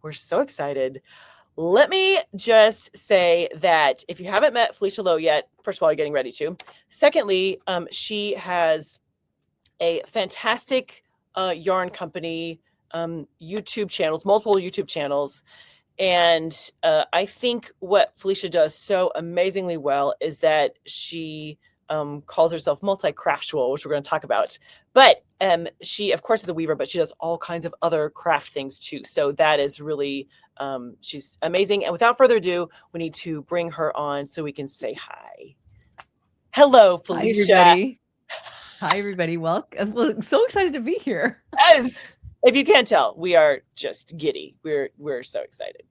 We're so excited. Let me just say that if you haven't met Felicia Lo yet, first of all, you're getting ready to. Secondly, she has a fantastic yarn company, YouTube channels, multiple YouTube channels. And I think what Felicia does so amazingly well is that she calls herself multi-craftual, which we're going to talk about. But she, of course, is a weaver, but she does all kinds of other craft things too. So that is really, she's amazing. And without further ado, we need to bring her on so we can say hi. Hello, Felicia. Hi, everybody. Hi, everybody. Welcome. So excited to be here. Yes. If you can't tell, we are just giddy. We're so excited.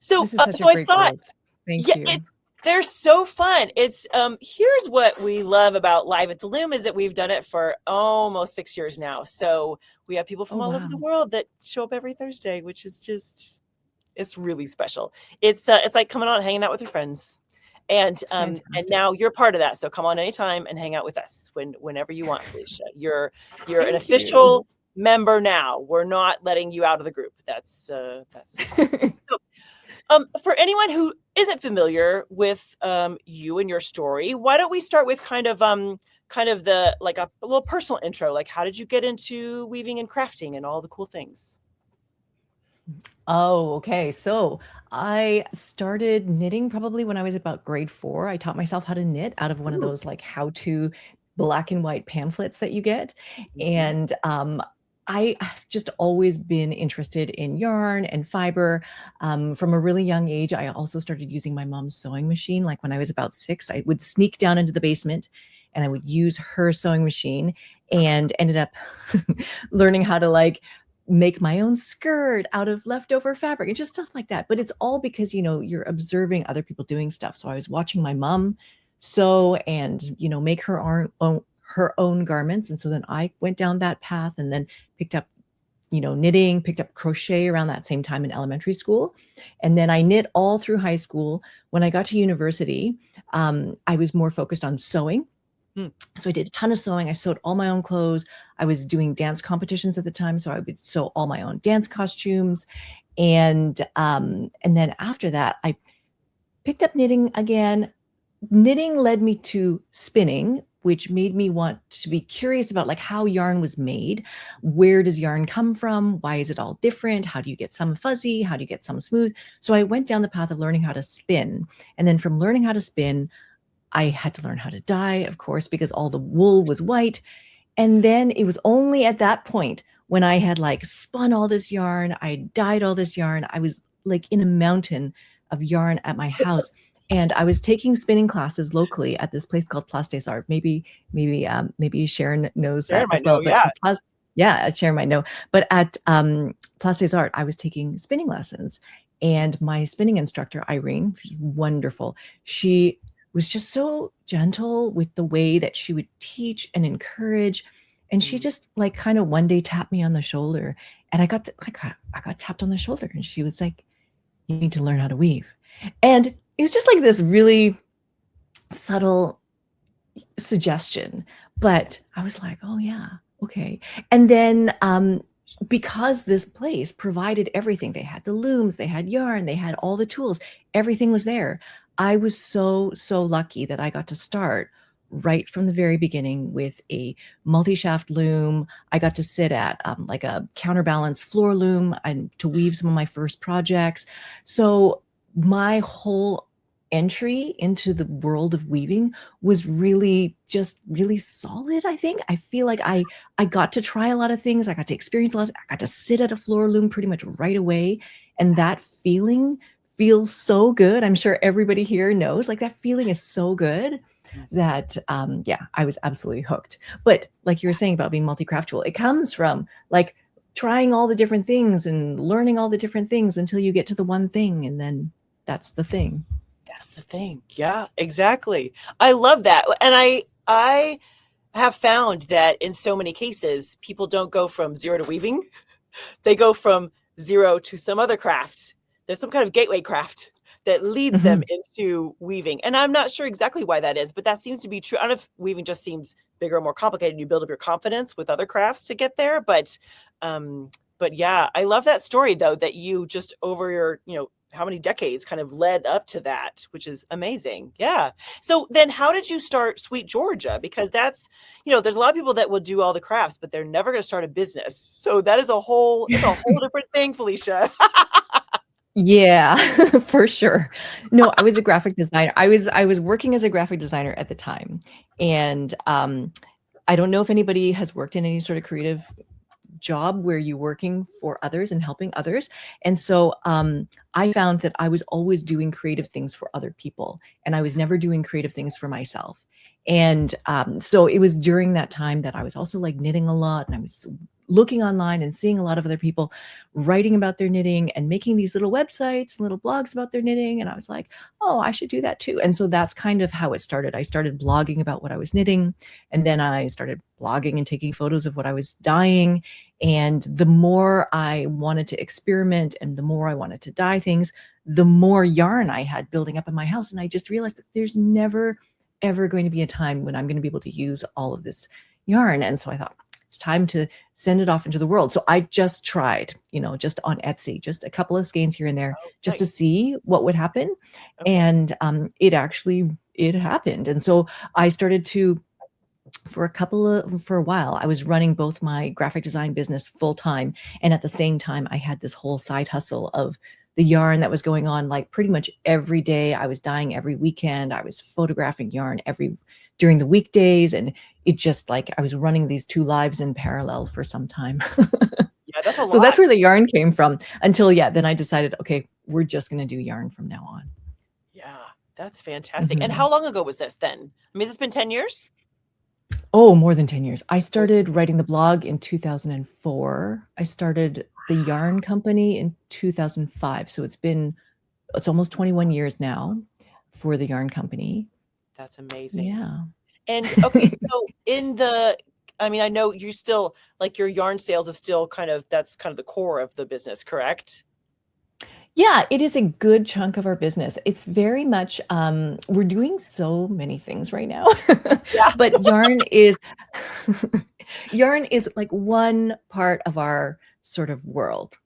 So, This is such so a I great thought, group. Thank yeah, you. they're so fun. It's here's what we love about Live at the Loom is that we've done it for almost 6 years now. So we have people from Oh, all over the wow. world that show up every Thursday, which is just it's really special. It's like coming on and hanging out with your friends. And now you're part of that. So come on anytime and hang out with us whenever you want, Felicia. You're an Thank official member now. We're not letting you out of the group. That's you. for anyone who isn't familiar with you and your story, why don't we start with kind of the like a little personal intro, like how did you get into weaving and crafting and all the cool things? Oh, okay. So I started knitting probably when I was about grade 4. I taught myself how to knit out of one of Ooh. those like how-to black and white pamphlets that you get. Mhm. And I've just always been interested in yarn and fiber. From a really young age, I also started using my mom's sewing machine. Like when I was about 6, I would sneak down into the basement and I would use her sewing machine and ended up learning how to like make my own skirt out of leftover fabric and just stuff like that. But it's all because, you're observing other people doing stuff. So I was watching my mom sew and, make her own garments. And so then I went down that path and then picked up, knitting, picked up crochet around that same time in elementary school. And then I knit all through high school. When I got to university, I was more focused on sewing. So I did a ton of sewing. I sewed all my own clothes. I was doing dance competitions at the time, so I would sew all my own dance costumes. And then after that, I picked up knitting again. Knitting led me to spinning, which made me want to be curious about like how yarn was made. Where does yarn come from? Why is it all different? How do you get some fuzzy? How do you get some smooth? So I went down the path of learning how to spin. And then from learning how to spin, I had to learn how to dye, of course, because all the wool was white. And then it was only at that point when I had like spun all this yarn, I dyed all this yarn, I was like in a mountain of yarn at my house. And I was taking spinning classes locally at this place called Place des Arts. Maybe Sharon knows Sharon that might as well. know, But yeah. yeah, Sharon might know. But at Place des Arts, I was taking spinning lessons. And my spinning instructor, Irene, she's wonderful. She was just so gentle with the way that she would teach and encourage. And she just like kind of one day tapped me on the shoulder, and I got tapped on the shoulder, and she was like, "You need to learn how to weave." And it was just like this really subtle suggestion, but I was like, "Oh yeah, okay." And then because this place provided everything, they had the looms, they had yarn, they had all the tools, everything was there. I was so lucky that I got to start right from the very beginning with a multi-shaft loom. I got to sit at like a counterbalance floor loom and to weave some of my first projects. So my whole entry into the world of weaving was really solid. I think I feel like I got to try a lot of things. I got to experience a lot. I got to sit at a floor loom pretty much right away, and that feeling feels so good. I'm sure everybody here knows, like, that feeling is so good that yeah, I was absolutely hooked. But like you were saying about being multi-craftual, it comes from like trying all the different things and learning all the different things until you get to the one thing, and then that's the thing. That's the thing. Yeah, exactly. I love that. And I have found that in so many cases, people don't go from zero to weaving. They go from zero to some other craft. There's some kind of gateway craft that leads them into weaving. And I'm not sure exactly why that is, but that seems to be true. I don't know if weaving just seems bigger or more complicated. You build up your confidence with other crafts to get there. But But yeah, I love that story though, that you just over your, how many decades kind of led up to that, which is amazing. Yeah. So then how did you start Sweet Georgia? Because that's, there's a lot of people that will do all the crafts, but they're never going to start a business. So that's a whole different thing, Felicia. Yeah, for sure. No, I was a graphic designer. I was working as a graphic designer at the time. And I don't know if anybody has worked in any sort of creative job where you're working for others and helping others. And so I found that I was always doing creative things for other people, and I was never doing creative things for myself. And so it was during that time that I was also like knitting a lot, and I was looking online and seeing a lot of other people writing about their knitting and making these little websites, little blogs about their knitting. And I was like, oh, I should do that too. And so that's kind of how it started. I started blogging about what I was knitting, and then I started blogging and taking photos of what I was dyeing. And the more I wanted to experiment and the more I wanted to dye things, the more yarn I had building up in my house. And I just realized that there's never, ever going to be a time when I'm going to be able to use all of this yarn. And so I thought, it's time to send it off into the world. So I just tried, just on Etsy, just a couple of skeins here and there, just to see what would happen. Okay. And it happened. And so I started to, for a while, I was running both my graphic design business full time. And at the same time, I had this whole side hustle of the yarn that was going on like pretty much every day. I was dyeing every weekend. I was photographing yarn during the weekdays. And it just like I was running these two lives in parallel for some time. Yeah, that's a lot. So that's where the yarn came from until, then I decided, okay, we're just going to do yarn from now on. Yeah, that's fantastic. And how long ago was this then? I mean, has this been 10 years? Oh, more than 10 years. I started writing the blog in 2004. I started the yarn company in 2005. So it's almost 21 years now for the yarn company. That's amazing. Yeah. And okay, so I know you still like your yarn sales is still that's kind of the core of the business, correct? Yeah, it is a good chunk of our business. It's very much, we're doing so many things right now, Yeah. but yarn is like one part of our sort of world.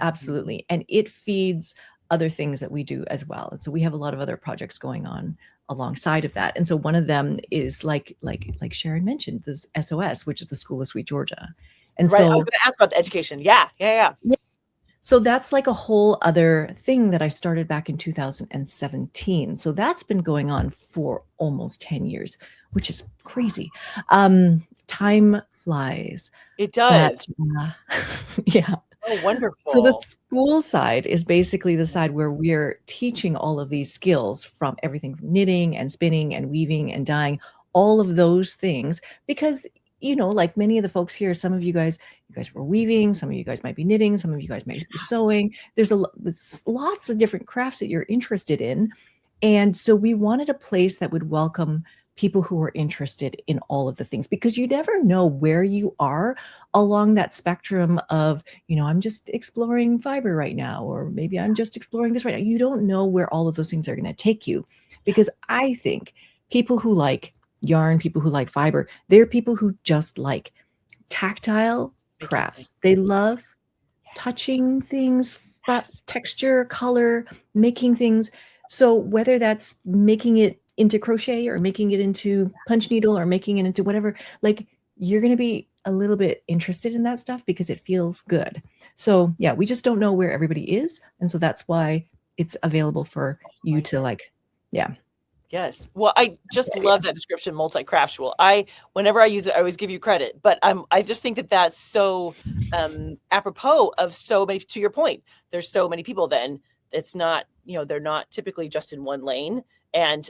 Absolutely. And it feeds other things that we do as well. And so we have a lot of other projects going on alongside of that. And so one of them is like Sharon mentioned, this SOS, which is the School of Sweet Georgia. And Right. I so was going to ask about the education. Yeah. so that's like a whole other thing that I started back in 2017. So that's been going on for almost 10 years, which is crazy. Time flies. It does. But, yeah. Oh, wonderful. So the school side is basically the side where we're teaching all of these skills, from everything from knitting and spinning and weaving and dyeing, all of those things, because like many of the folks here, some of you guys were weaving, some of you guys might be knitting, some of you guys might be sewing. There's lots of different crafts that you're interested in. And so we wanted a place that would welcome people who are interested in all of the things, because you never know where you are along that spectrum of, I'm just exploring fiber right now, or maybe I'm just exploring this right now. You don't know where all of those things are going to take you, because I think people who like yarn, people who like fiber, they're people who just like tactile crafts. They love touching things, texture, color, making things. So whether that's making it into crochet or making it into punch needle or making it into whatever, like, you're going to be a little bit interested in that stuff because it feels good. So yeah, we just don't know where everybody is. And so that's why it's available for you to like, yeah. Yes. Well, I just love that description, multi-craftual. Whenever I use it, I always give you credit, but I just think that that's so apropos of so many, to your point, there's so many people then it's not, they're not typically just in one lane. And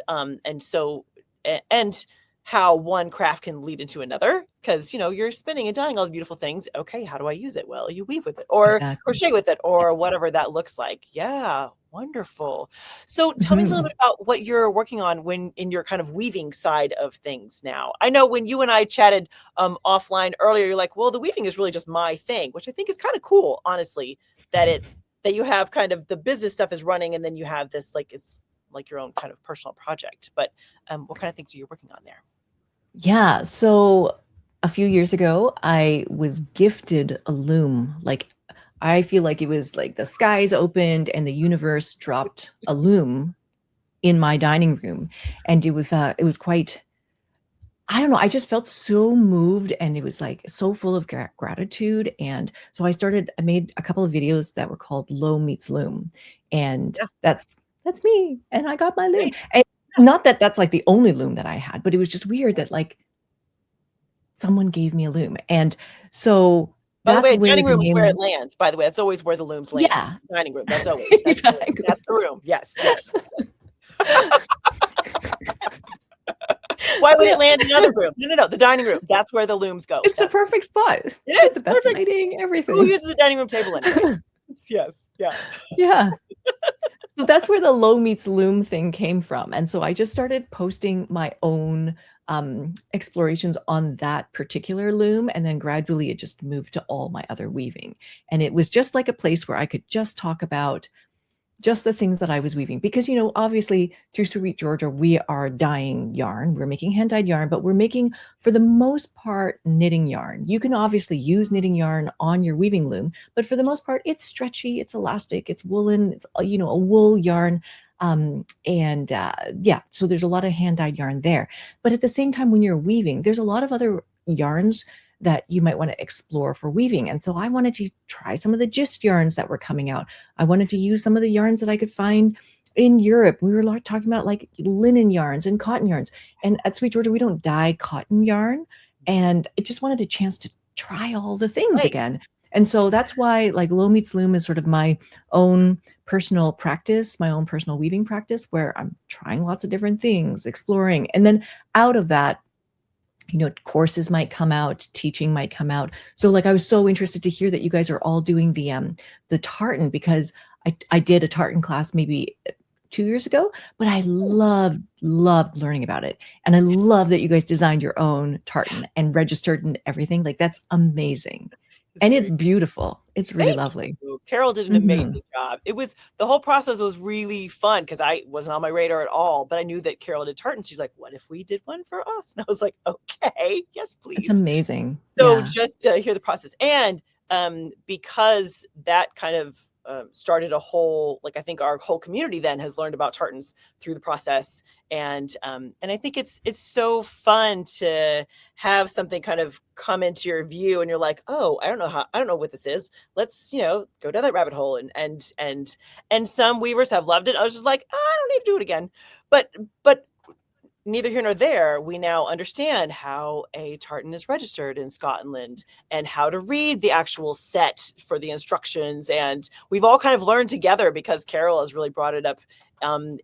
how one craft can lead into another, because, you're spinning and dyeing all the beautiful things. Okay. How do I use it? Well, you weave with it or crochet with it or whatever that looks like. Yeah. Wonderful. So tell me a little bit about what you're working on when in your kind of weaving side of things now. I know when you and I chatted offline earlier, you're like, well, the weaving is really just my thing, which I think is kind of cool, honestly, that you have kind of the business stuff is running and then you have this, like, it's like your own kind of personal project. But what kind of things are you working on there? Yeah. So a few years ago, I was gifted a loom. Like, I feel like it was like the skies opened and the universe dropped a loom in my dining room, and it was quite, I don't know, I just felt so moved, and it was like so full of gratitude. And so I made a couple of videos that were called Lo Meets Loom, and Yeah, that's me, and I got my loom. great. And not that that's like the only loom that I had, but it was just weird that like someone gave me a loom. And so By the that's way, where dining the room is where it name, lands. By the way, that's always where the looms lands. yeah, Dining room. That's always. exactly. That's the room. Yes, yes. Why would Yeah, it land in another room? No, no, no. The dining room. That's where the looms go. it's the perfect spot. It It's got is the best perfect. lighting, Who everything. uses a dining room table anyways? Yes. Yeah. Yeah. So that's where the Low Meets Loom thing came from. And so I just started posting my own explorations on that particular loom. And then gradually it just moved to all my other weaving. And it was just like a place where I could just talk about just the things that I was weaving. Because, you know, obviously through Sweet Georgia, we are dyeing yarn. We're making hand dyed yarn, but we're making, for the most part, knitting yarn. You can obviously use knitting yarn on your weaving loom, but for the most part, it's stretchy, it's elastic, it's woolen, it's, you know, a wool yarn. Yeah, so there's a lot of hand dyed yarn there. But at the same time, when you're weaving, there's a lot of other yarns that you might want to explore for weaving. And so I wanted to try some of the gist yarns that were coming out. I wanted to use some of the yarns that I could find in Europe. We were talking about like linen yarns and cotton yarns. And at Sweet Georgia, we don't dye cotton yarn. And I just wanted a chance to try all the things Right. again. And so that's why like Low Meets Loom is sort of my own personal practice, my own personal weaving practice, where I'm trying lots of different things, exploring. And then out of that, you know, courses might come out, teaching might come out. So like I was so interested to hear that you guys are all doing the tartan, because I did a tartan class maybe 2 years ago, but I loved learning about it. And I love that you guys designed your own tartan and registered and everything. Like that's amazing. It's And it's very beautiful. It's really Thank lovely. you. Carol did an Mhm. amazing job. It was the whole process was really fun because I wasn't on my radar at all, but I knew that Carol did tartan. She's like, "What if we did one for us?" And I was like, "Okay, yes, It's please." amazing. So Yeah. just to hear the process, and because that kind of started a whole, like I think our whole community then has learned about tartans through the process, and I think it's so fun to have something kind of come into your view, and you're like, oh, I don't know what this is. Let's go down that rabbit hole, and some weavers have loved it. I was just like, I don't need to do it again, but neither here nor there, we now understand how a tartan is registered in Scotland and how to read the actual set for the instructions. And we've all kind of learned together because Carol has really brought it up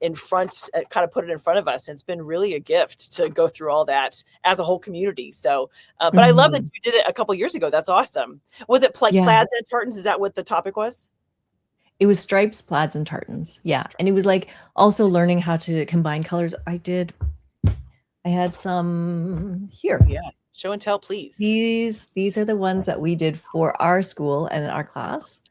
in front, kind of put it in front of us. And it's been really a gift to go through all that as a whole community. So, but I love that Mhm. you did it a couple years ago. That's awesome. Was it like Yeah. plaids and tartans? Is that what the topic was? It was stripes, plaids, and tartans. Yeah. And it was like also learning how to combine colors. I had some here. Oh, yeah. Show and tell, please. These are the ones that we did for our school and our class.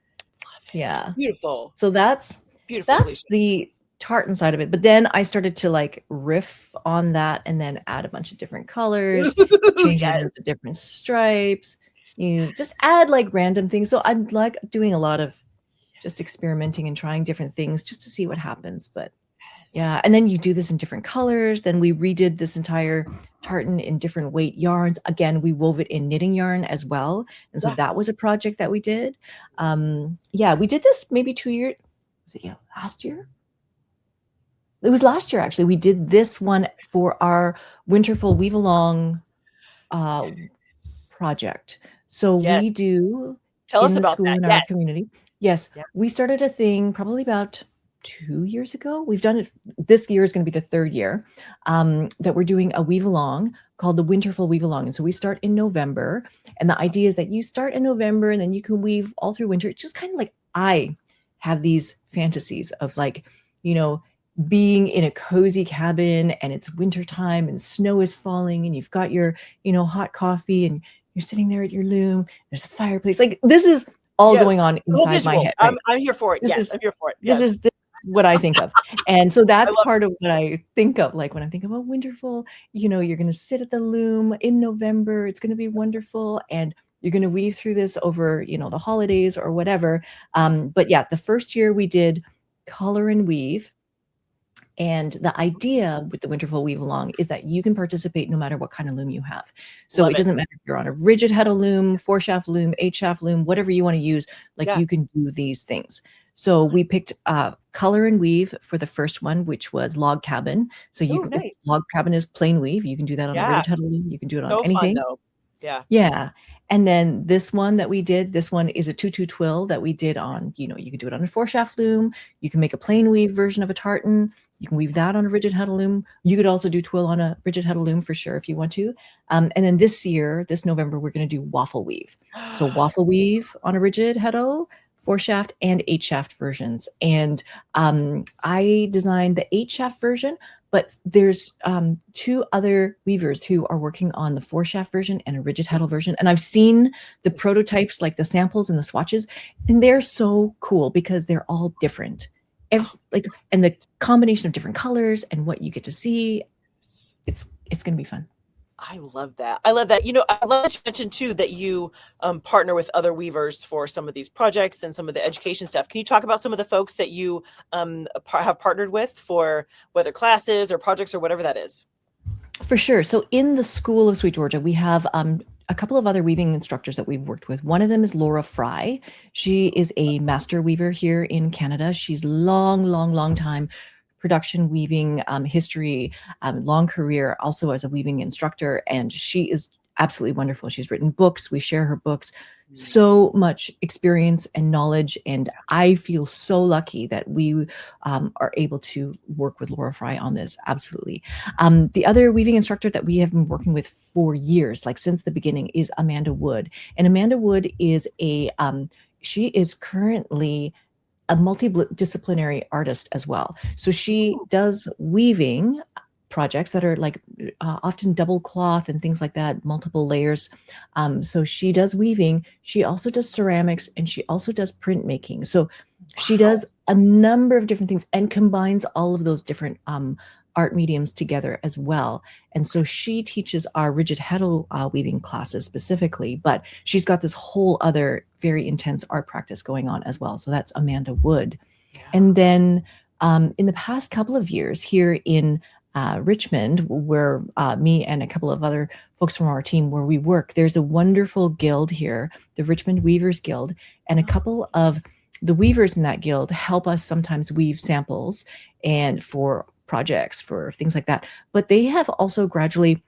Love it. Yeah. Beautiful. So Beautiful, that's Felicia. the tartan side of it. But then I started to like riff on that and then add a bunch of different colors, change it Yes. into different stripes. You just add like random things. So I'm like doing a lot of just experimenting and trying different things just to see what happens. But yeah, Yes. and then you do this in different colors. Then we redid this entire tartan in different weight yarns. Again, we wove it in knitting yarn as well. And so Yeah. that was a project that we did. Yeah, we did this maybe 2 years. Was it last year? It was last year actually. We did this one for our Winterful Weave Along uh, project. So we Yes. do Tell us in the about school that. in our Yes. community. Yes, Yeah. we started a thing probably about 2 years ago. We've done it. This year is going to be the third year that we're doing a weave along called the Winterful Weave Along. And so we start in November. And the idea is that you start in November and then you can weave all through winter. It's just kind of like I have these fantasies of like, you know, being in a cozy cabin and it's wintertime and snow is falling and you've got your, hot coffee and you're sitting there at your loom. There's a fireplace. Like this is all Yes. going on The whole inside my visual. head, I'm right? I'm here for it. This Yes, is I'm here for it. this Yes. is this what I think of. And so I that's love part of what I think of, like when I think about Winterful, you're going to sit at the loom in November. It's going to be wonderful. And you're going to weave through this over, the holidays or whatever. But yeah, the first year we did color and weave. And the idea with the Winterful Weave Along is that you can participate no matter what kind of loom you have. So it doesn't matter if you're on a rigid heddle loom, 4-shaft loom, 8-shaft loom, whatever you want to use, like you can do these things. So we picked color and weave for the first one, which was log cabin. So log cabin is plain weave. You can do that on a rigid heddle loom. You can do it on anything. Fun, though. Yeah. Yeah. And then this one that we did, this one is a 2-2 twill that we did on, you can do it on a 4-shaft loom. You can make a plain weave version of a tartan. You can weave that on a rigid heddle loom. You could also do twill on a rigid heddle loom for sure if you want to. And then this November, we're going to do waffle weave. So waffle weave on a rigid heddle, 4-shaft and 8-shaft versions. And I designed the 8-shaft version, but there's 2 other weavers who are working on the 4-shaft version and a rigid heddle version. And I've seen the prototypes, like the samples and the swatches, and they're so cool because they're all different. And the combination of different colors and what you get to see, it's going to be fun. I love that. I love that. I love that you mentioned too that you partner with other weavers for some of these projects and some of the education stuff. Can you talk about some of the folks that you have partnered with for whether classes or projects or whatever that is? For sure. So in the School of Sweet Georgia, we have a couple of other weaving instructors that we've worked with. One of them is Laura Fry. She is a master weaver here in Canada. She's long time production weaving history, long career also as a weaving instructor. And she is absolutely wonderful. She's written books. We share her books. So much experience and knowledge. And I feel so lucky that we are able to work with Laura Fry on this. Absolutely. The other weaving instructor that we have been working with for years, like since the beginning, is Amanda Wood. And Amanda Wood is she is currently a multidisciplinary artist as well. So she does weaving projects that are like often double cloth and things like that, multiple layers. So she does weaving. She also does ceramics, and she also does printmaking. So she does a number of different things and combines all of those different art mediums together as well. And so she teaches our rigid heddle weaving classes specifically, but she's got this whole other very intense art practice going on as well. So that's Amanda Wood. Yeah. And then in the past couple of years here in Richmond, where me and a couple of other folks from our team where we work, there's a wonderful guild here, the Richmond Weavers Guild, and a couple of the weavers in that guild help us sometimes weave samples and for projects, for things like that. But they have also gradually,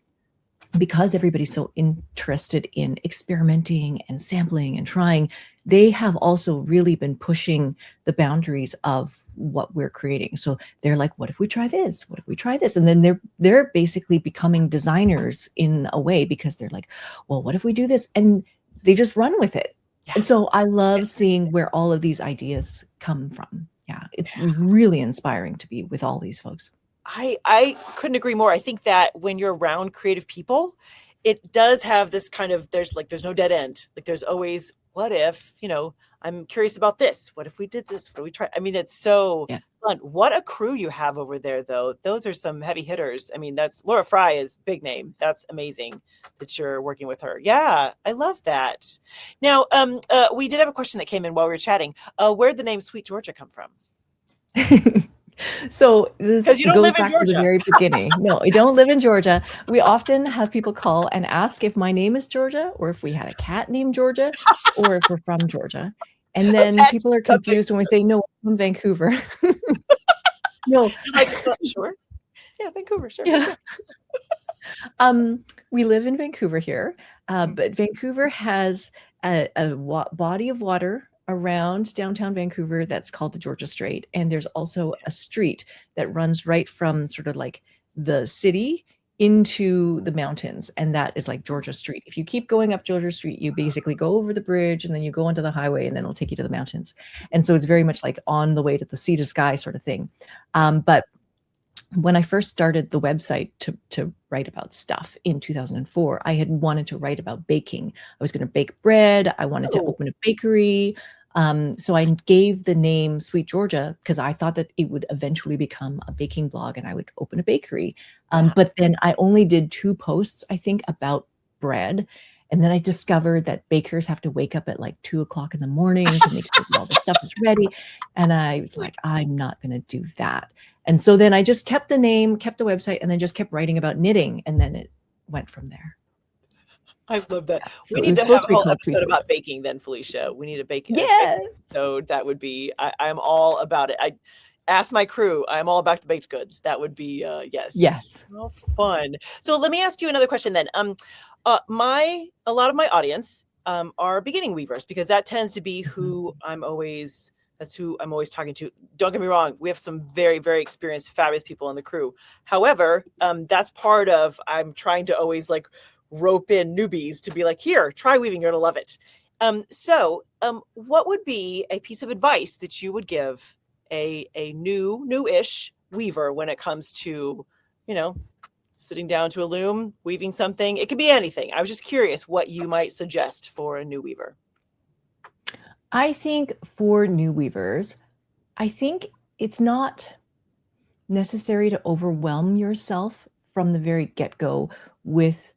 because everybody's so interested in experimenting and sampling and trying, they have also really been pushing the boundaries of what we're creating. So they're like, what if we try this? What if we try this? And then they're basically becoming designers in a way, because they're like, well, what if we do this? And they just run with it. Yeah. And so I love seeing where all of these ideas come from. Yeah, it's really inspiring to be with all these folks. I couldn't agree more. I think that when you're around creative people, it does have this kind of, there's no dead end. Like there's always, what if, I'm curious about this. What if we did this? What do we try? I mean, it's so fun. What a crew you have over there, though. Those are some heavy hitters. I mean, that's Laura Fry is big name. That's amazing that you're working with her. Yeah, I love that. Now, we did have a question that came in while we were chatting. Where did the name Sweet Georgia come from? So this goes back to the very beginning. No, I don't live in Georgia. We often have people call and ask if my name is Georgia, or if we had a cat named Georgia, or if we're from Georgia. And then people are confused when we say, no, I'm from Vancouver. No. Like, sure. Yeah, Vancouver, sure. Yeah. We live in Vancouver here, but Vancouver has a body of water around downtown Vancouver that's called the Georgia Strait. And there's also a street that runs right from sort of like the city into the mountains. And that is like Georgia Street. If you keep going up Georgia Street, you basically go over the bridge and then you go onto the highway, and then it'll take you to the mountains. And so it's very much like on the way to the sea to sky sort of thing. But when I first started the website to write about stuff in 2004, I had wanted to write about baking. I was going to bake bread. I wanted to open a bakery. So I gave the name Sweet Georgia because I thought that it would eventually become a baking blog and I would open a bakery. But then I only did 2 posts, I think, about bread. And then I discovered that bakers have to wake up at like 2 o'clock in the morning to make sure that all the stuff is ready. And I was like, I'm not going to do that. And so then I just kept the name, kept the website, and then just kept writing about knitting. And then it went from there. I love that. Yeah. We So it need was to have supposed a to be whole called Sweet episode Georgia. about baking then, Felicia. We need a baking Yeah. so that would be, I'm all about it. I ask my crew, I'm all about the baked goods. That would be, yes. Yes. Oh, fun. So let me ask you another question then. A lot of my audience are beginning weavers because that tends to be who that's who I'm always talking to. Don't get me wrong. We have some very, very experienced, fabulous people in the crew. However, that's part of, I'm trying to always like rope in newbies to be like, here, try weaving. You're going to love it. So what would be a piece of advice that you would give a newish weaver when it comes to, sitting down to a loom, weaving something? It could be anything. I was just curious what you might suggest for a new weaver. I think for new weavers, I think it's not necessary to overwhelm yourself from the very get-go with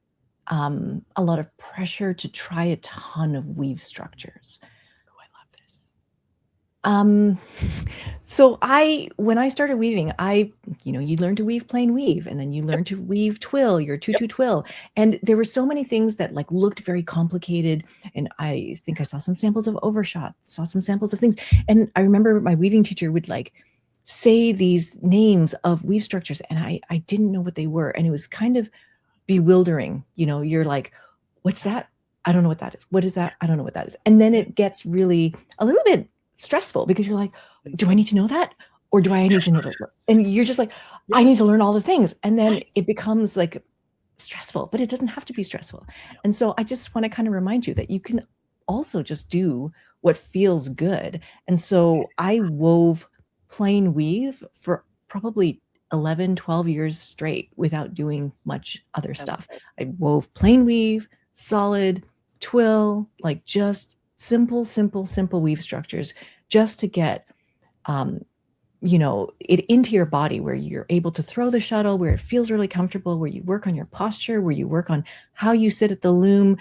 a lot of pressure to try a ton of weave structures. Oh, I love this. So when I started weaving, you learn to weave plain weave, and then you learn to weave twill, your tutu twill. And there were so many things that like looked very complicated. And I think I saw some samples of overshot, saw some samples of things. And I remember my weaving teacher would like say these names of weave structures, and I didn't know what they were. And it was kind of bewildering. You're like, what's that? I don't know what that is. What is that? I don't know what that is. And then it gets really a little bit stressful because you're like, do I need to know that? Or do I need to know that? And you're just like, I need to learn all the things. And then it becomes like stressful, but it doesn't have to be stressful. And so I just want to kind of remind you that you can also just do what feels good. And so I wove plain weave for probably 11, 12 years straight without doing much other stuff. I wove plain weave, solid, twill, like just simple weave structures just to get, it into your body where you're able to throw the shuttle, where it feels really comfortable, where you work on your posture, where you work on how you sit at the loom,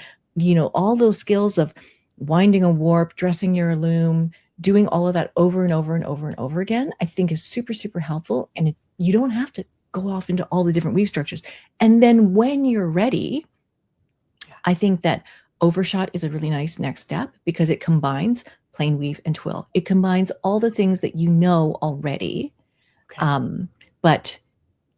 all those skills of winding a warp, dressing your loom, doing all of that over and over and over and over again, I think is super, super helpful. And you don't have to go off into all the different weave structures. And then when you're ready, I think that overshot is a really nice next step because it combines plain weave and twill. It combines all the things that you know already, but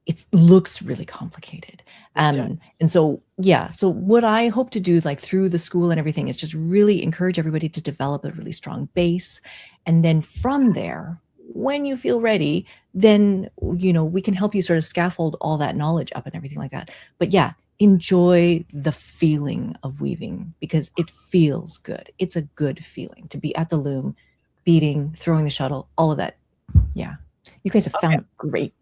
it looks really complicated. And so, so what I hope to do like through the school and everything is just really encourage everybody to develop a really strong base. And then from there, when you feel ready, then, we can help you sort of scaffold all that knowledge up and everything like that. But enjoy the feeling of weaving because it feels good. It's a good feeling to be at the loom, beating, throwing the shuttle, all of that. Yeah. You guys have found a great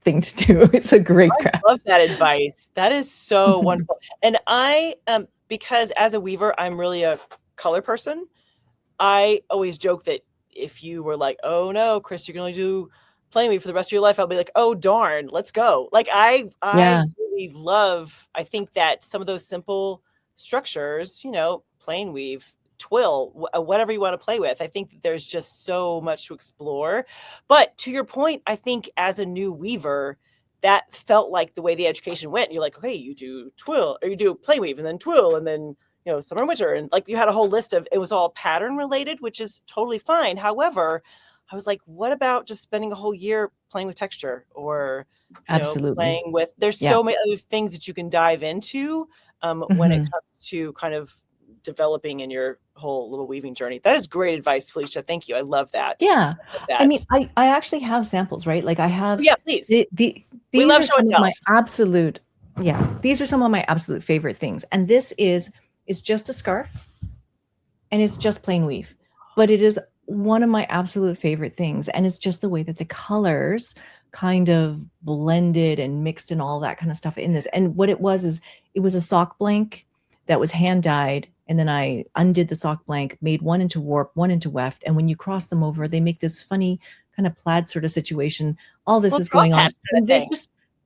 thing to do. It's a great craft. I love that advice. That is so wonderful. And I, because as a weaver, I'm really a color person. I always joke that if you were like, oh no, Chris, you can only do plain weave for the rest of your life, I'll be like, oh darn, let's go. Like I really love, I think that some of those simple structures, plain weave, twill, whatever you want to play with. I think that there's just so much to explore. But to your point, I think as a new weaver, that felt like the way the education went. You're like, okay, you do twill or you do plain weave and then twill and then, summer and winter. And like you had a whole list of, it was all pattern related, which is totally fine. However, I was like, what about just spending a whole year playing with texture or, playing with, there's so many other things that you can dive into when it comes to kind of developing in your whole little weaving journey. That is great advice, Felicia. Thank you. I love that. Yeah. I mean, I actually have samples, right? Like I have. Yeah, please. We love show and tell. These are some of my absolute favorite things. And this is just a scarf and it's just plain weave, but it is one of my absolute favorite things. And it's just the way that the colors kind of blended and mixed and all that kind of stuff in this. And what it was is it was a sock blank that was hand dyed and then I undid the sock blank, made one into warp, one into weft, and when you cross them over, they make this funny kind of plaid sort of situation. All this Well, is straw going on. patch kind of thing.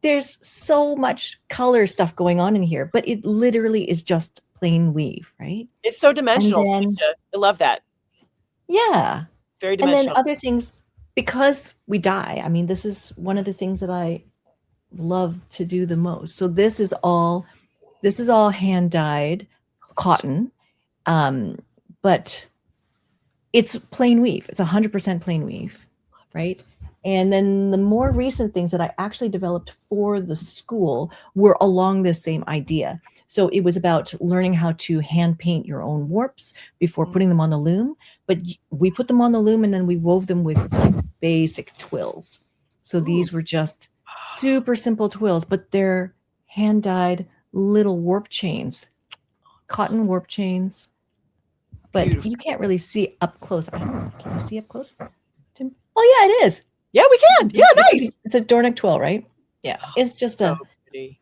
There's so much color stuff going on in here, but it literally is just plain weave, right? It's so And dimensional, then, Felicia. I love that. yeah. Very And then dimensional. other things, because we dye. I mean, this is one of the things that I love to do the most. So this is all hand dyed cotton. But it's plain weave. It's 100% plain weave, right? And then the more recent things that I actually developed for the school were along this same idea. So it was about learning how to hand paint your own warps before putting them on the loom. But we put them on the loom and then we wove them with like basic twills. So these were just super simple twills, but they're hand dyed little warp chains, cotton warp chains. But Beautiful. you can't really see up close. I don't know. Can you see up close, Tim? Oh yeah, it is. Yeah, we can. Yeah, nice. It's a Dornick twill, right? Yeah. It's just So pretty.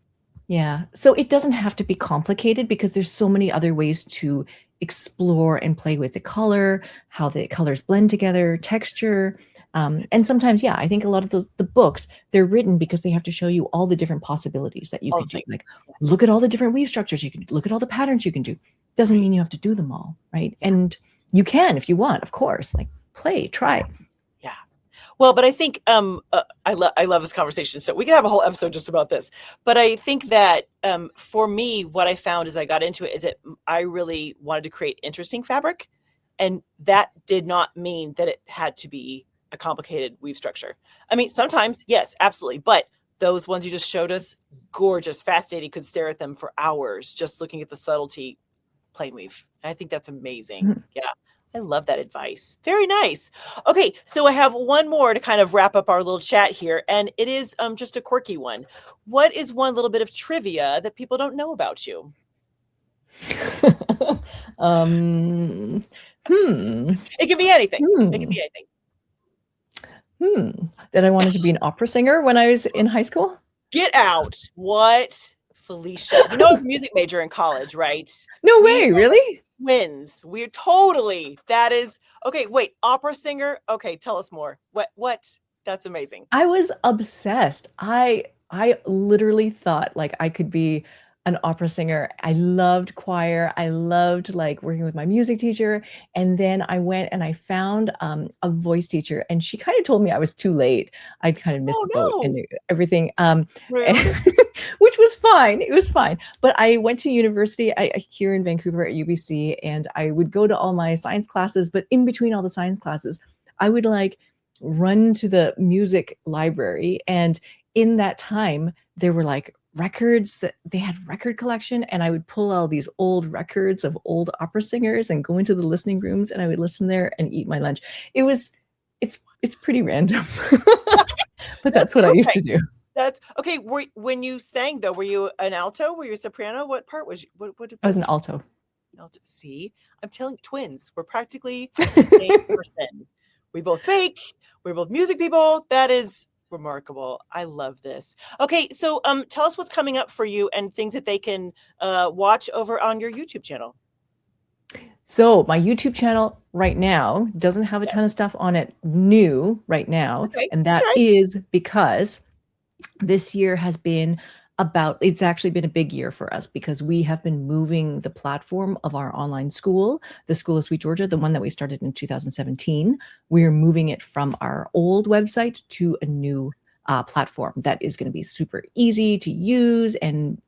yeah. So it doesn't have to be complicated because there's so many other ways to explore and play with the color, how the colors blend together, texture. And sometimes, yeah, I think a lot of the books, they're written because they have to show you all the different possibilities that you All could do. things. Like, Yes. look at all the different weave structures you can do. Look at all the patterns you can do. Doesn't mean you have to do them all, right? Yeah. And you can if you want, of course. Like, play, try. Yeah. Well, but I think I love this conversation. So we could have a whole episode just about this. But I think that for me, what I found as I got into it is that I really wanted to create interesting fabric, and that did not mean that it had to be a complicated weave structure. I mean, sometimes, yes, absolutely. But those ones you just showed us, gorgeous, fascinating. Could stare at them for hours just looking at the subtlety, plain weave. I think that's amazing. Mhm. Yeah. I love that advice. Very nice. Okay, so I have one more to kind of wrap up our little chat here, and it is just a quirky one. What is one little bit of trivia that people don't know about you? hmm. It can be anything. It can be anything. That I wanted to be an opera singer when I was in high school. Get out. What? Felicia. You know I was a music major in college, right? No way, really? Twins. We're totally. That is okay. Wait, opera singer. Okay, tell us more. What? That's amazing. I was obsessed. I literally thought like I could be an opera singer. I loved choir. I loved like working with my music teacher. And then I went and I found a voice teacher, and she kind of told me I was too late. I'd kind of missed the boat and everything. Which was fine. It was fine. But I went to university here in Vancouver at UBC, and I would go to all my science classes. But in between all the science classes, I would like run to the music library. And in that time, there were like records that they had record collection, and I would pull all these old records of old opera singers and go into the listening rooms, and I would listen there and eat my lunch. It's pretty random, but that's what I used to do. That's okay. When you sang though, were you an alto? Were you a soprano? What part was you? What I was an alto. Alto. See, I'm telling twins. We're practically the same person. We both bake. We're both music people. That is remarkable. I love this. Okay, so tell us what's coming up for you and things that they can watch over on your YouTube channel. So my YouTube channel right now doesn't have a ton of stuff on it new right now. Okay, And that is because this year has been it's actually been a big year for us because we have been moving the platform of our online school, the School of Sweet Georgia, the one that we started in 2017. We're moving it from our old website to a new platform that is going to be super easy to use and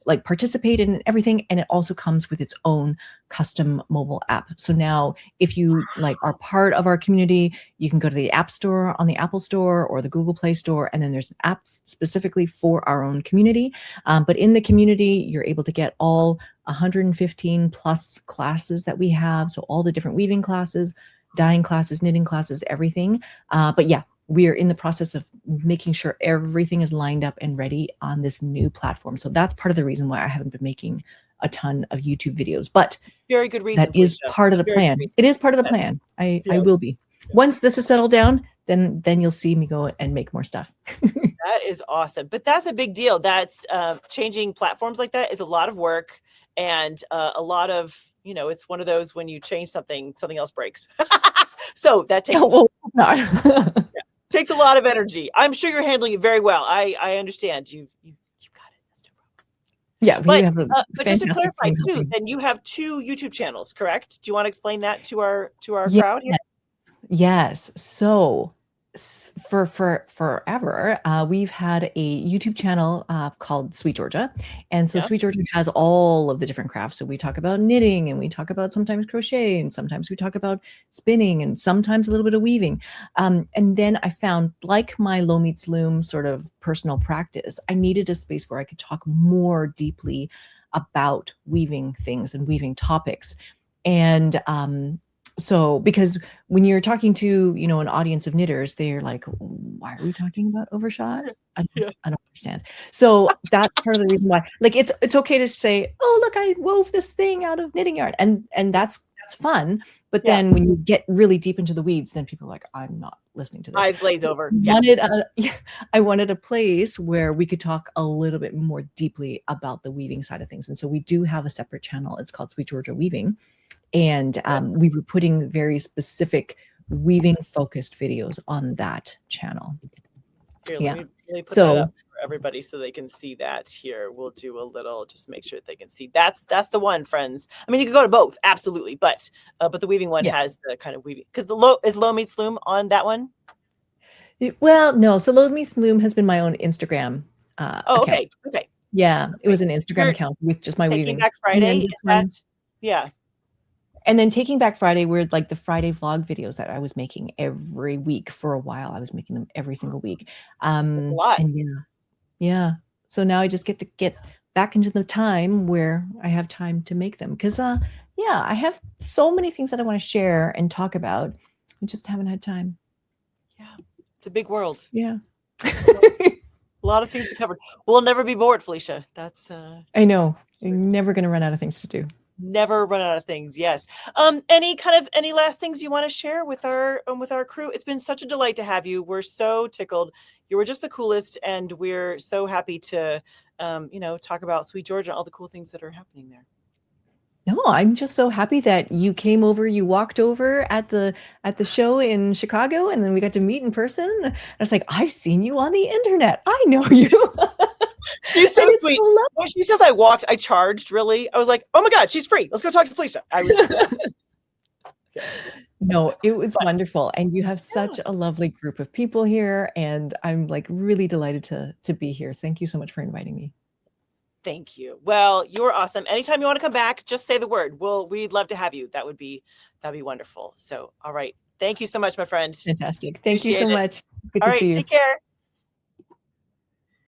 like participate in everything. And it also comes with its own custom mobile app. So now if you like are part of our community, you can go to the App Store on the Apple Store or the Google Play Store. And then there's an app specifically for our own community. But in the community, you're able to get all 115 plus classes that we have. So all the different weaving classes, dyeing classes, knitting classes, everything. But yeah, we are in the process of making sure everything is lined up and ready on this new platform. So that's part of the reason why I haven't been making a ton of YouTube videos, but very good reason. That is part of the plan. It is part of the plan. I will be. Once this is settled down, then you'll see me go and make more stuff. That is awesome. But that's a big deal. That's changing platforms like that is a lot of work. and a lot of, you know, it's one of those when you change something, something else breaks. So that takes well, not. takes a lot of energy. I'm sure you're handling it very well. I understand. You've got it. That's no problem. Yeah, we have a But just to fantastic clarify team too, helping. then you have 2 YouTube channels, correct? Do you want to explain that to our Yeah. crowd here? Yes. So for forever, we've had a YouTube channel called Sweet Georgia. And so Yeah. Sweet Georgia has all of the different crafts. So we talk about knitting, and we talk about sometimes crochet, and sometimes we talk about spinning, and sometimes a little bit of weaving. And then I found, like my Low Meets Loom sort of personal practice, I needed a space where I could talk more deeply about weaving things and weaving topics. And so because when you're talking to, you know, an audience of knitters, they're like, why are we talking about overshot? Yeah. I don't understand. So that's part of the reason why, like, it's okay to say, oh, look, I wove this thing out of knitting yarn. And that's fun. But Yeah. then when you get really deep into the weeds, then people are like, I'm not listening to this. Eyes glaze over. I wanted a place where we could talk a little bit more deeply about the weaving side of things. And so we do have a separate channel. It's called Sweet Georgia Weaving. And we were putting very specific weaving focused videos on that channel. Here, Yeah. let me put that up for everybody so they can see that here. We'll do a little, just make sure that they can see. That's the one, friends. I mean, you can go to both, absolutely, but the weaving one has the kind of weaving, because the Low Meets Loom on that one. Well, no. So Low Meets Loom has been my own Instagram Oh, account. okay. Yeah, it was an Instagram account with just my Taking weaving. Back Friday, is that, yeah. And then Taking Back Friday were like the Friday vlog videos that I was making every week for a while. I was making them every single week. That's a lot. And yeah. So now I just get to get back into the time where I have time to make them. Because I have so many things that I want to share and talk about. I just haven't had time. Yeah. It's a big world. Yeah. A lot of things to cover. We'll never be bored, Felicia. That's I know. You're never going to run out of things to do. Never run out of things. Yes. Any last things you want to share with our crew? It's been such a delight to have you. We're so tickled. You were just the coolest, and we're so happy to talk about Sweet Georgia, all the cool things that are happening there. No, I'm just so happy that you came over. You walked over at the show in Chicago, and then we got to meet in person. I was like, I've seen you on the internet. I know you. She's so sweet. When she says I walked, I charged, really. I was like, oh my God, she's free. Let's go talk to Felicia. I was No, it was wonderful. And you have such a lovely group of people here. And I'm like really delighted to be here. Thank you so much for inviting me. Thank you. Well, you're awesome. Anytime you want to come back, just say the word. We'd love to have you. That'd be wonderful. So, all right. Thank you so much, my friend. Fantastic. Thank you so Appreciate it. much. It's good All to see right. you. Take care.